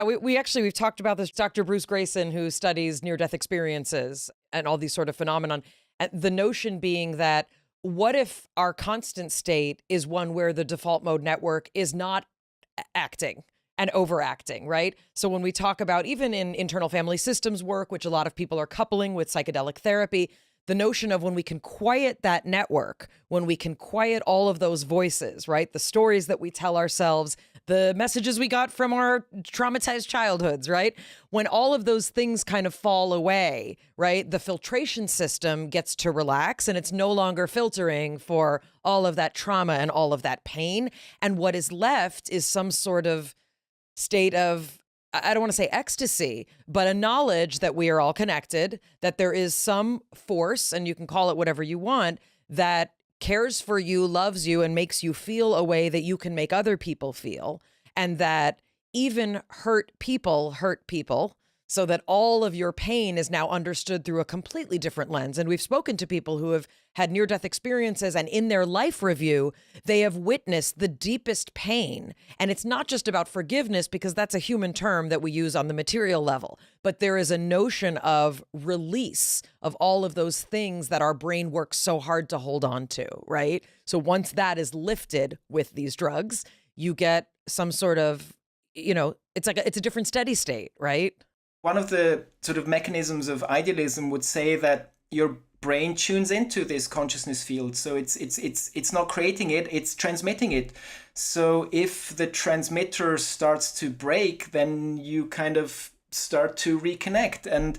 We've talked about this. Dr. Bruce Grayson, who studies near-death experiences and all these sort of phenomenon, and the notion being that what if our constant state is one where the default mode network is not acting and overacting, right? So when we talk about even in internal family systems work, which a lot of people are coupling with psychedelic therapy, the notion of when we can quiet that network, when we can quiet all of those voices, right? The stories that we tell ourselves, the messages we got from our traumatized childhoods, right? When all of those things kind of fall away, right? The filtration system gets to relax and it's no longer filtering for all of that trauma and all of that pain. And what is left is some sort of state of, I don't want to say ecstasy, but a knowledge that we are all connected, that there is some force, and you can call it whatever you want, that cares for you, loves you, and makes you feel a way that you can make other people feel. And that even hurt people, so that all of your pain is now understood through a completely different lens. And we've spoken to people who have had near-death experiences, and in their life review, they have witnessed the deepest pain. And it's not just about forgiveness, because that's a human term that we use on the material level, but there is a notion of release of all of those things that our brain works so hard to hold on to, right? So once that is lifted with these drugs, you get some sort of, it's a different steady state, right? One of the sort of mechanisms of idealism would say that your brain tunes into this consciousness field. So it's not creating it, it's transmitting it. So if the transmitter starts to break, then you kind of start to reconnect. And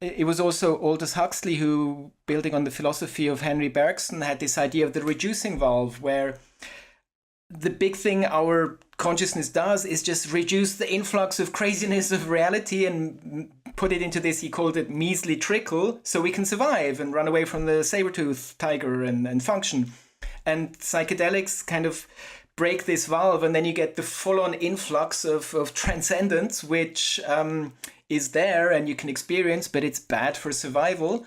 it was also Aldous Huxley who, building on the philosophy of Henry Bergson, had this idea of the reducing valve, where the big thing our consciousness does is just reduce the influx of craziness of reality and put it into this, he called it measly trickle, so we can survive and run away from the saber-toothed tiger and function. And psychedelics kind of break this valve, and then you get the full-on influx of transcendence, which is there and you can experience, but it's bad for survival.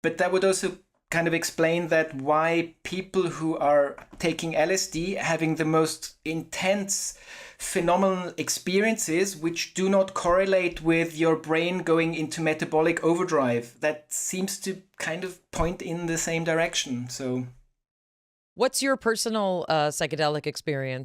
But that would also kind of explain that why people who are taking LSD having the most intense phenomenal experiences which do not correlate with your brain going into metabolic overdrive. That seems to kind of point in the same direction. So what's your personal psychedelic experience?